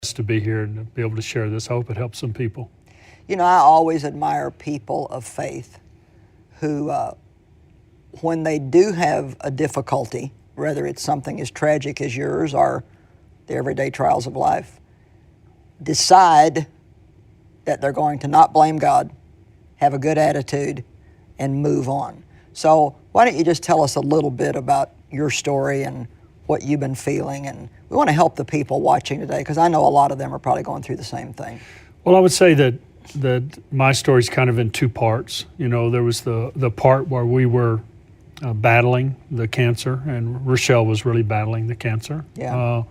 To be here and to be able to share this. I hope it helps some people. You know, I always admire people of faith who, when they do have a difficulty, whether it's something as tragic as yours or the everyday trials of life, decide that they're going to not blame God, have a good attitude, and move on. So why don't you just tell us a little bit about your story and what you've been feeling, and we want to help the people watching today because I know a lot of them are probably going through the same thing. Well, I would say that my story's kind of in two parts. You know, there was the part where we were battling the cancer, and Rochelle was really battling the cancer. Yeah.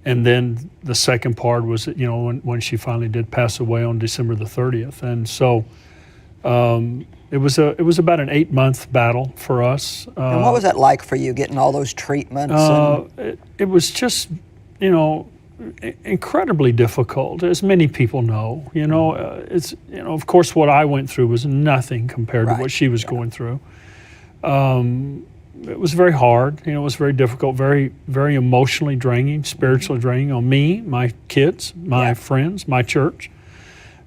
And then the second part was, you know, when she finally did pass away on December the 30th. And so it was about an 8-month battle for us. And what was that like for you, getting all those treatments? It was just, you know, incredibly difficult, as many people know. You know, it's, you know, of course, what I went through was nothing compared to what she was going through. It was very hard. You know, it was very difficult, very, very emotionally draining, spiritually draining on me, my kids, my friends, my church.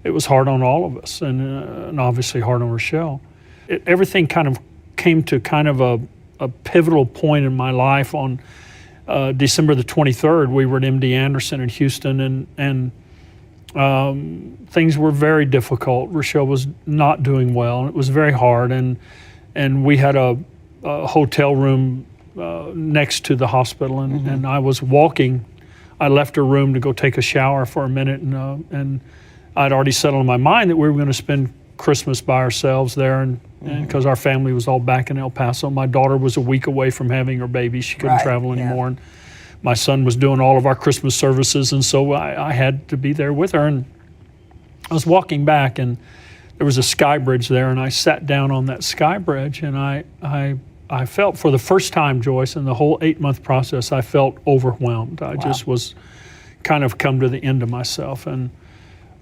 It was hard on all of us, and obviously hard on Rochelle. Everything kind of came to kind of a pivotal point in my life on December the 23rd. We were at MD Anderson in Houston, and things were very difficult. Rochelle was not doing well, and it was very hard. And we had a hotel room next to the hospital, and I was walking. I left her room to go take a shower for a minute, and I'd already settled in my mind that we were going to spend Christmas by ourselves there, and because our family was all back in El Paso. My daughter was a week away from having her baby. She couldn't travel anymore. And my son was doing all of our Christmas services, and so I had to be there with her. And I was walking back, and there was a sky bridge there, and I sat down on that sky bridge, and I felt, for the first time, Joyce, in the whole 8-month process, I felt overwhelmed. I just was kind of come to the end of myself. And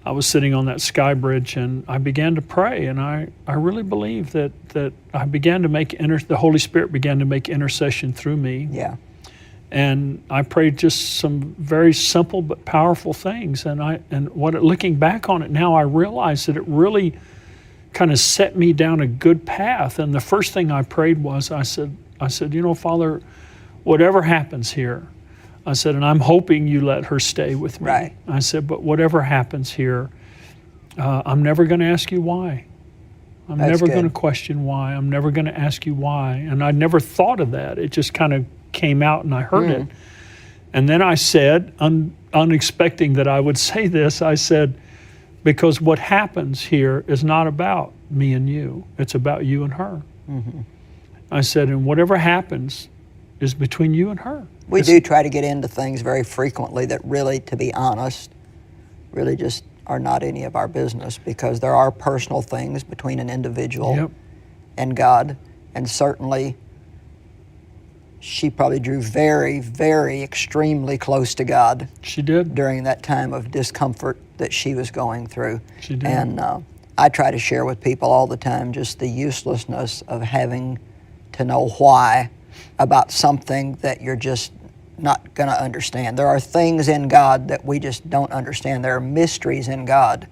I was sitting on that sky bridge, and I began to pray, and I really believe that I began to make, the Holy Spirit began to make intercession through me. Yeah. And I prayed just some very simple but powerful things. Looking back on it now, I realize that it really kind of set me down a good path. And the first thing I prayed was, I said, you know, Father, whatever happens here, I said, and I'm hoping you let her stay with me. Right. I said, but whatever happens here, I'm never going to ask you why. I'm never going to question why. I'm never going to ask you why. And I never thought of that. It just kind of came out, and I heard it. And then I said, unexpecting that I would say this, I said, because what happens here is not about me and you. It's about you and her. I said, and whatever happens is between you and her. We do try to get into things very frequently that really, to be honest, really just are not any of our business, because there are personal things between an individual and God. And certainly, she probably drew very, very extremely close to God. She did. During that time of discomfort that she was going through. She did. And I try to share with people all the time just the uselessness of having to know why about something that you're just not going to understand. There are things in God that we just don't understand. There are mysteries in God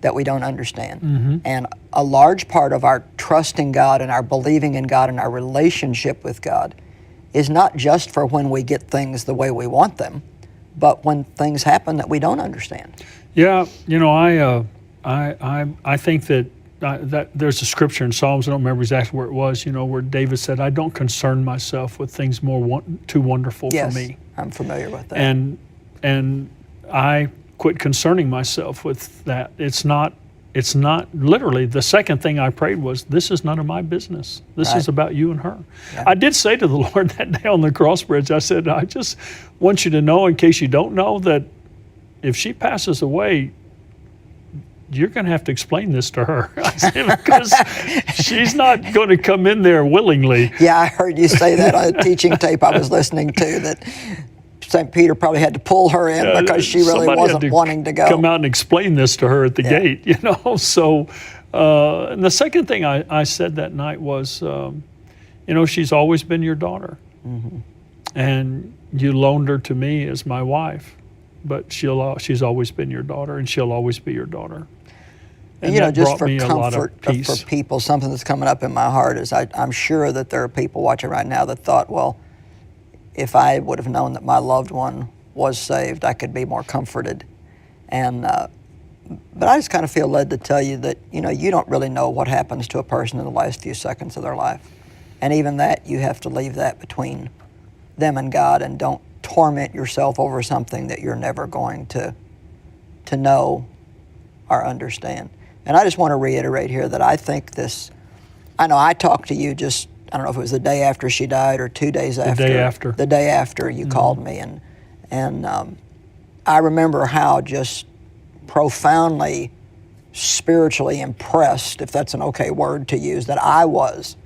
that we don't understand. And a large part of our trusting God and our believing in God and our relationship with God is not just for when we get things the way we want them, but when things happen that we don't understand. Yeah, you know, I think that there's a scripture in Psalms, I don't remember exactly where it was, you know, where David said, I don't concern myself with things too wonderful for me. Yes, I'm familiar with that. And I quit concerning myself with that. It's not literally, the second thing I prayed was, this is none of my business. This is about you and her. Yeah. I did say to the Lord that day on the cross bridge, I said, I just want you to know, in case you don't know, that if she passes away, you're going to have to explain this to her. I said, because she's not going to come in there willingly. Yeah, I heard you say that on a teaching tape I was listening to, that St. Peter probably had to pull her in because she really wasn't wanting to go. Come out and explain this to her at the gate, you know. So, and the second thing I said that night was, you know, she's always been your daughter. And you loaned her to me as my wife. but she's always been your daughter, and she'll always be your daughter. And you know, that just brought for me a lot of comfort peace. for people, something that's coming up in my heart is I'm sure that there are people watching right now that thought, well, if I would have known that my loved one was saved, I could be more comforted. And but I just kind of feel led to tell you that, you know, you don't really know what happens to a person in the last few seconds of their life. And even that, you have to leave that between them and God, and don't torment yourself over something that you're never going to know or understand. And I just want to reiterate here that I think I know I talked to you just, I don't know if it was the day after she died or 2 days after. The day after. The day after you called me. And I remember how just profoundly spiritually impressed, if that's an okay word to use, that I was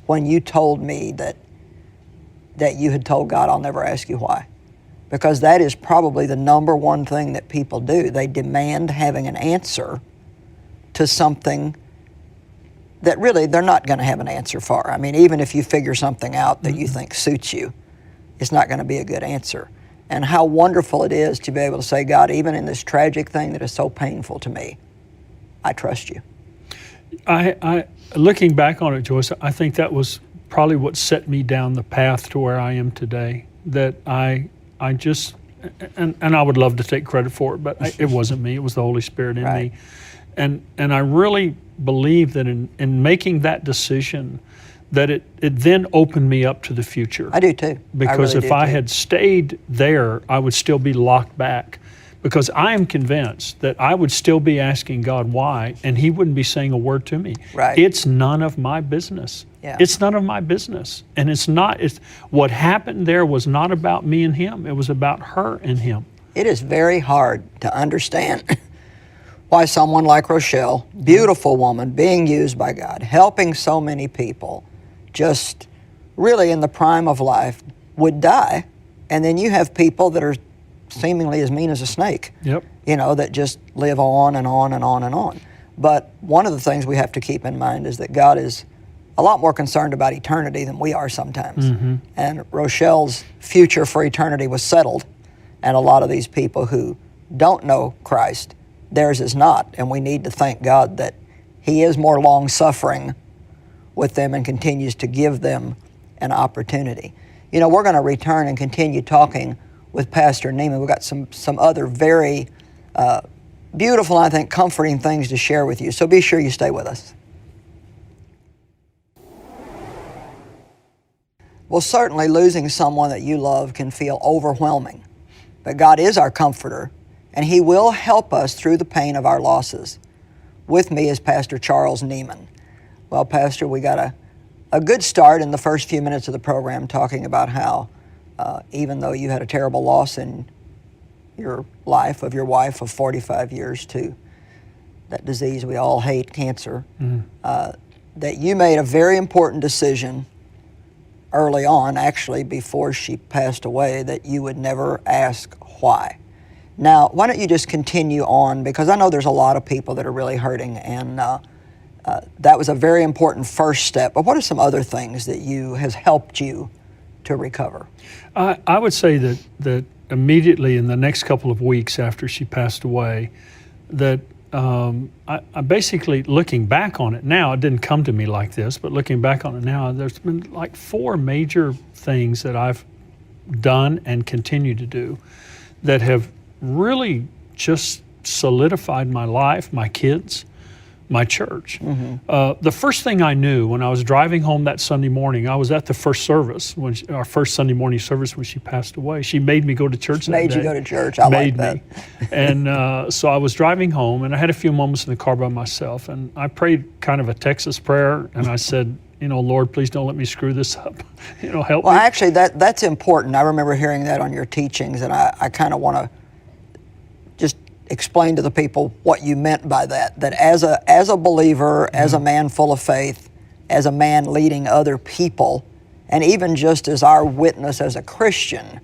when you told me that you had told God, I'll never ask you why. Because that is probably the number one thing that people do. They demand having an answer to something that really they're not going to have an answer for. I mean, even if you figure something out that you think suits you, it's not going to be a good answer. And how wonderful it is to be able to say, God, even in this tragic thing that is so painful to me, I trust you. I looking back on it, Joyce, I think that was probably what set me down the path to where I am today. That I just, and I would love to take credit for it, but it wasn't me. It was the Holy Spirit in me. And I really believe that in making that decision, that it then opened me up to the future. I do too. Because if I had stayed there, I would still be locked back. Because I am convinced that I would still be asking God why, and He wouldn't be saying a word to me. Right. It's none of my business. Yeah. It's none of my business. And what happened there was not about me and him. It was about her and him. It is very hard to understand why someone like Rochelle, beautiful woman, being used by God, helping so many people, just really in the prime of life, would die. And then you have people that are seemingly as mean as a snake. Yep. You know, that just live on and on and on and on. But one of the things we have to keep in mind is that God is a lot more concerned about eternity than we are sometimes. Mm-hmm. And Rochelle's future for eternity was settled. And a lot of these people who don't know Christ, theirs is not. And we need to thank God that He is more long-suffering with them and continues to give them an opportunity. You know, we're going to return and continue talking with Pastor Neiman. We've got some other very beautiful, I think, comforting things to share with you. So be sure you stay with us. Well, certainly losing someone that you love can feel overwhelming. But God is our comforter, and He will help us through the pain of our losses. With me is Pastor Charles Neiman. Well, Pastor, we got a good start in the first few minutes of the program talking about how even though you had a terrible loss in your life of your wife of 45 years to that disease we all hate, cancer, that you made a very important decision early on, actually before she passed away, that you would never ask why. Now, why don't you just continue on, because I know there's a lot of people that are really hurting, and that was a very important first step. But what are some other things that has helped you to recover? I would say that immediately in the next couple of weeks after she passed away, that I basically, looking back on it now, it didn't come to me like this, but looking back on it now, there's been like 4 major things that I've done and continue to do that have really just solidified my life, my kids, my church. The first thing I knew when I was driving home that Sunday morning, I was at the first service, our first Sunday morning service when she passed away. She made me go to church that day. Made you go to church. I like that. And so I was driving home, and I had a few moments in the car by myself, and I prayed kind of a Texas prayer, and I said, Lord, please don't let me screw this up. Help me. Well, actually, that's important. I remember hearing that on your teachings, and I kind of want to just explain to the people what you meant by that. That as a believer, as a man full of faith, as a man leading other people, and even just as our witness as a Christian,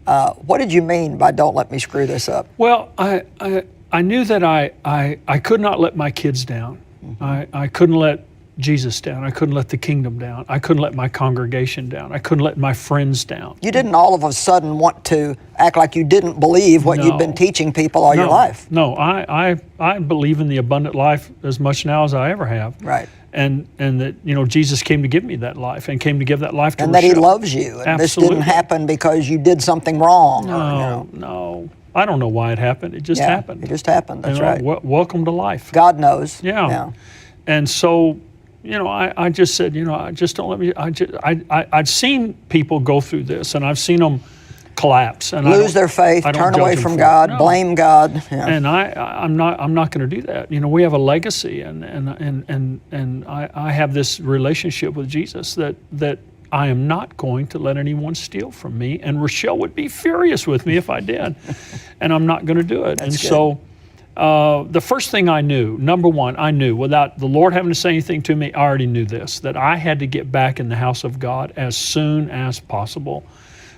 what did you mean by don't let me screw this up? Well, I knew that I could not let my kids down. I couldn't let Jesus down. I couldn't let the kingdom down. I couldn't let my congregation down. I couldn't let my friends down. You didn't all of a sudden want to act like you didn't believe what you'd been teaching people all your life. No, I believe in the abundant life as much now as I ever have. Right. And that, you know, Jesus came to give me that life and came to give that life to And that He Rochelle. loves you. And Absolutely. this didn't happen because you did something wrong. No. I don't know why it happened. It just happened. It just happened. That's You know, right. Welcome to life. God knows. Yeah. And so, you know, I just said, you know, I just don't let me. I'd seen people go through this, and I've seen them collapse and lose their faith, turn away from God, blame God. Yeah. And I'm not going to do that. You know, we have a legacy, and I have this relationship with Jesus that I am not going to let anyone steal from me. And Rochelle would be furious with me if I did, and I'm not going to do it. That's good. So. The first thing I knew, number one, I knew without the Lord having to say anything to me, I already knew this, that I had to get back in the house of God as soon as possible.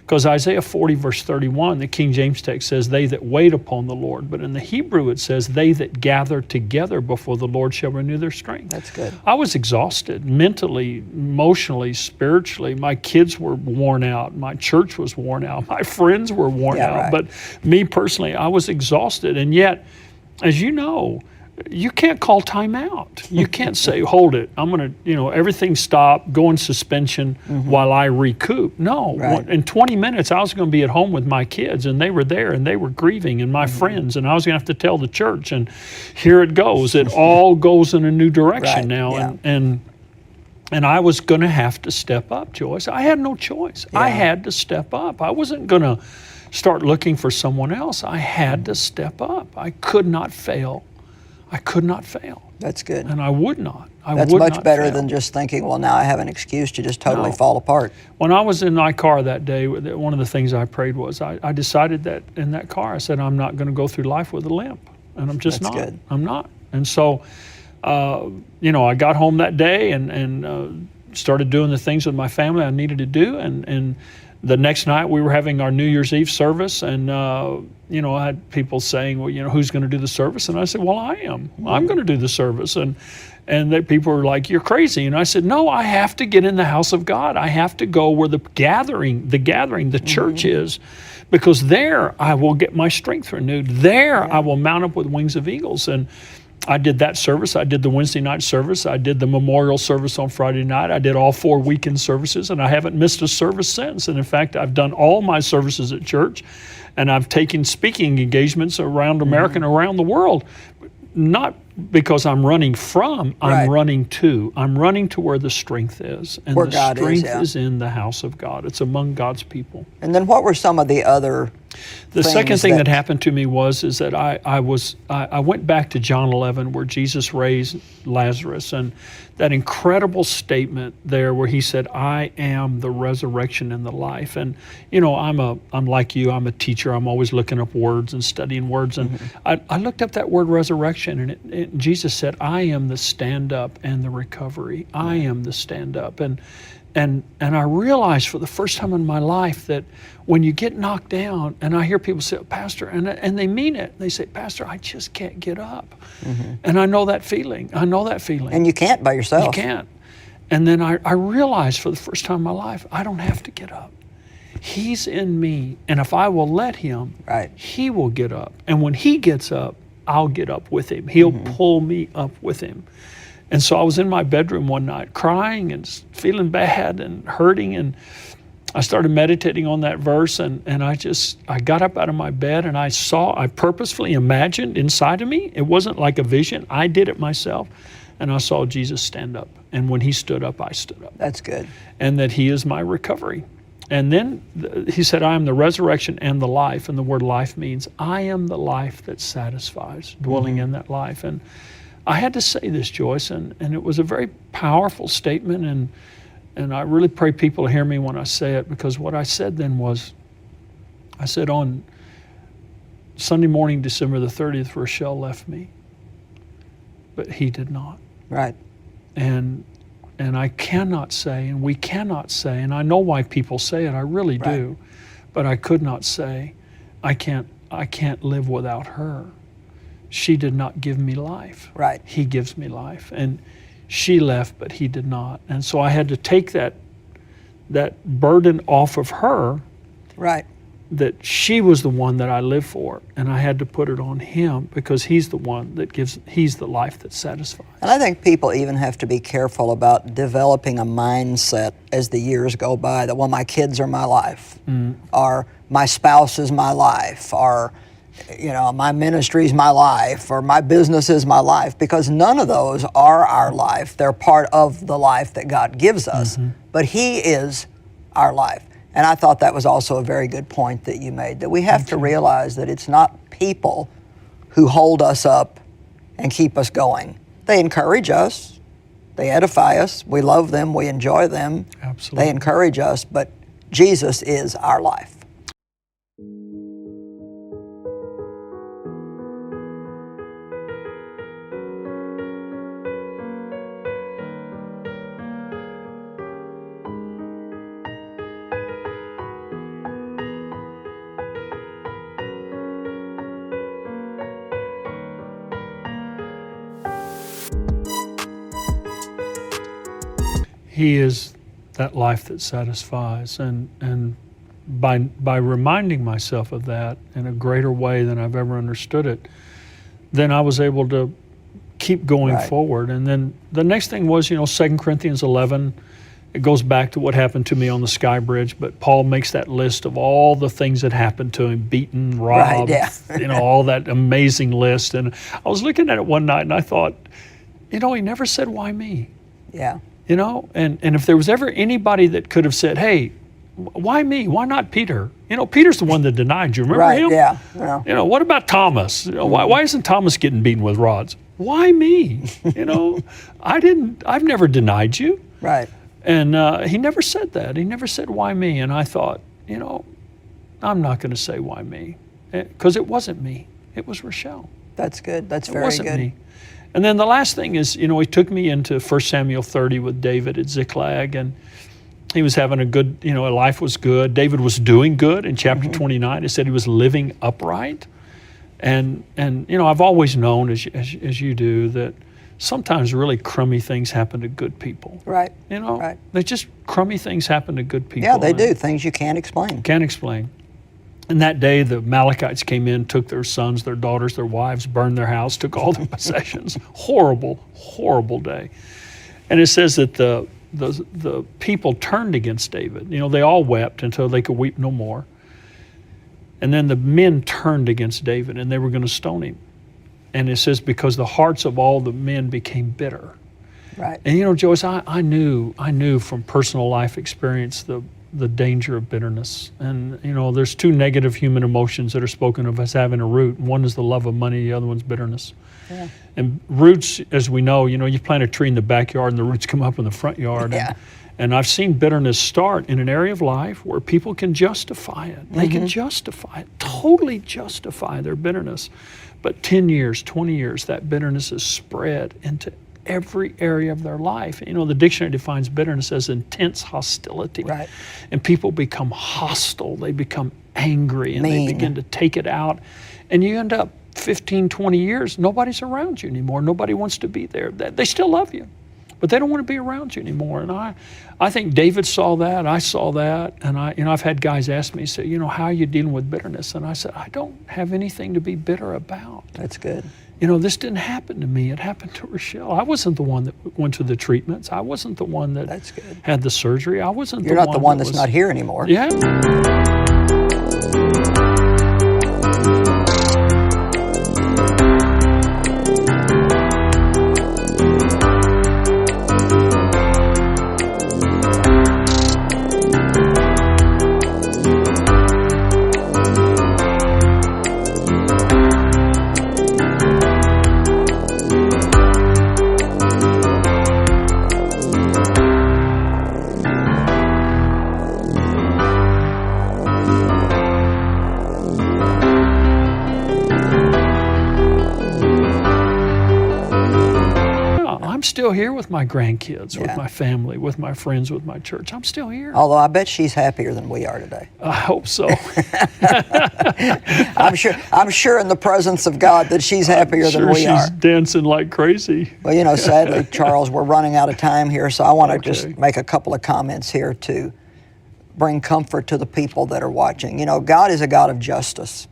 Because Isaiah 40 verse 31, the King James text says, they that wait upon the Lord. But in the Hebrew it says, they that gather together before the Lord shall renew their strength. That's good. I was exhausted mentally, emotionally, spiritually. My kids were worn out. My church was worn out. My friends were worn out. Right. But me personally, I was exhausted. And yet, as you know, you can't call time out. You can't say, hold it, I'm going to, you know, everything stop, go in suspension while I recoup. No, in 20 minutes, I was going to be at home with my kids, and they were there, and they were grieving, and my friends, and I was going to have to tell the church, and here it goes. It all goes in a new direction now, and I was going to have to step up, Joyce. I had no choice. I had to step up. I wasn't going to start looking for someone else. I had to step up. I could not fail. I could not fail. That's good. And I would not. That's much better than just thinking, well, now I have an excuse to just totally fall apart. When I was in my car that day, one of the things I prayed was, I decided that in that car, I said, I'm not going to go through life with a limp. And I'm just not. Good. I'm not. And so, you know, I got home that day and started doing the things with my family I needed to do. And the next night we were having our New Year's Eve service, and you know, I had people saying, well, you know, who's going to do the service? And I said, well, I am. I'm going to do the service. And people were like, you're crazy. And I said, no, I have to get in the house of God. I have to go where the church is, because there I will get my strength renewed. There I will mount up with wings of eagles. And I did that service. I did the Wednesday night service. I did the memorial service on Friday night. I did all 4 weekend services, and I haven't missed a service since. And in fact, I've done all my services at church, and I've taken speaking engagements around America and around the world. Not because I'm running from, I'm running to. I'm running to where the strength is. And where the God strength is in the house of God. It's among God's people. And then what were some of the other The second thing that happened to me is that I went back to John 11, where Jesus raised Lazarus, and that incredible statement there where he said, I am the resurrection and the life. And you know, I'm like you, I'm a teacher. I'm always looking up words and studying words. And I looked up that word resurrection, and Jesus said, I am the stand up and the recovery. I am the stand up. And I realized for the first time in my life that when you get knocked down, and I hear people say, Pastor, and they mean it. They say, Pastor, I just can't get up. And I know that feeling. And you can't by yourself. You can't. And then I realized for the first time in my life, I don't have to get up. He's in me. And if I will let him, he will get up. And when he gets up, I'll get up with him. He'll pull me up with him. And so I was in my bedroom one night crying and feeling bad and hurting, and I started meditating on that verse, and I got up out of my bed, and I purposefully imagined inside of me, it wasn't like a vision, I did it myself, and I saw Jesus stand up. And when he stood up, I stood up. That's good. And that he is my recovery. And then he said, I am the resurrection and the life. And the word life means I am the life that satisfies, dwelling in that life. And I had to say this, Joyce, and it was a very powerful statement, and I really pray people hear me when I say it, because what I said then was, I said on Sunday morning, December the 30th, Rochelle left me, but he did not. Right. And I cannot say, and we cannot say, and I know why people say it, I really do, but I could not say, I can't live without her. She did not give me life. Right. He gives me life. And she left, but he did not. And so I had to take that burden off of her, Right. that she was the one that I live for, and I had to put it on him because he's the one that he's the life that satisfies. And I think people even have to be careful about developing a mindset as the years go by that, well, my kids are my life, or my spouse is my life, or my ministry is my life, or my business is my life, because none of those are our life. They're part of the life that God gives us, but he is our life. And I thought that was also a very good point that you made, that we have to realize that it's not people who hold us up and keep us going. They encourage us, they edify us, we love them, we enjoy them. Absolutely. They encourage us, but Jesus is our life. He is that life that satisfies, and by reminding myself of that in a greater way than I've ever understood it, then I was able to keep going forward. And then the next thing was, 2 Corinthians 11, it goes back to what happened to me on the Sky Bridge, but Paul makes that list of all the things that happened to him, beaten, robbed, all that amazing list. And I was looking at it one night and I thought, he never said, why me? Yeah. And if there was ever anybody that could have said, hey, why me? Why not Peter? Peter's the one that denied you. Remember him? Yeah. What about Thomas? Why isn't Thomas getting beaten with rods? Why me? I've never denied you. Right. And he never said that. He never said, why me? And I thought, I'm not going to say why me, because it wasn't me. It was Rochelle. That's good. That's very good. It wasn't me. And then the last thing is, he took me into 1 Samuel 30 with David at Ziklag, and he was having a good, life was good. David was doing good. In chapter 29, it said he was living upright. And I've always known, as you do, that sometimes really crummy things happen to good people. Right. Right. They just crummy things happen to good people. Yeah, they do. Things you can't explain. Can't explain. And that day, the Amalekites came in, took their sons, their daughters, their wives, burned their house, took all their possessions. Horrible, horrible day. And it says that the people turned against David. They all wept until they could weep no more. And then the men turned against David, and they were going to stone him. And it says, because the hearts of all the men became bitter. Right. And Joyce, I knew from personal life experience the danger of bitterness. And there's two negative human emotions that are spoken of as having a root. One is the love of money, the other one's bitterness. Yeah. And roots, as we know, you plant a tree in the backyard and the roots come up in the front yard. Yeah. And I've seen bitterness start in an area of life where people can justify it. They can justify it, totally justify their bitterness. But 10 years, 20 years, that bitterness is spread into every area of their life. The dictionary defines bitterness as intense hostility. Right. And people become hostile. They become angry, and Mean. they begin to take it out. And you end up 15, 20 years, nobody's around you anymore. Nobody wants to be there. They still love you, but they don't want to be around you anymore. And I think David saw that. I saw that. And I've had guys ask me, say, how are you dealing with bitterness? And I said, I don't have anything to be bitter about. That's good. This didn't happen to me. It happened to Rochelle. I wasn't the one that went to the treatments. I wasn't the one that That's good. had the surgery. I wasn't You're the one. not the one that that's was, not here anymore. Yeah. still here with my grandkids, with Yeah. my family, with my friends, with my church. I'm still here. Although I bet she's happier than we are today. I hope so. I'm sure in the presence of God that she's happier than we she's are. dancing like crazy. Well, sadly, Charles, we're running out of time here, so I want to just Okay. make a couple of comments here to bring comfort to the people that are watching. God is a God of justice.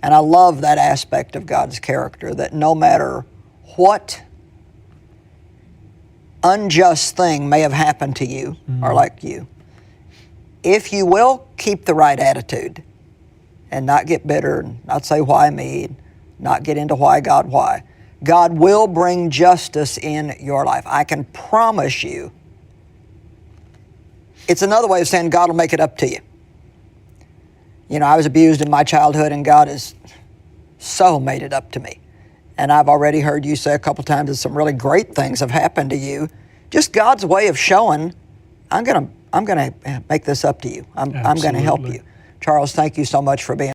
And I love that aspect of God's character, that no matter what unjust thing may have happened to you or like you, if you will keep the right attitude and not get bitter, and not say why me, not get into why, God will bring justice in your life. I can promise you. It's another way of saying God will make it up to you. I was abused in my childhood, and God has so made it up to me. And I've already heard you say a couple times that some really great things have happened to you. Just God's way of showing, I'm gonna make this up to you. I'm gonna help Absolutely. you. Charles, thank you so much for being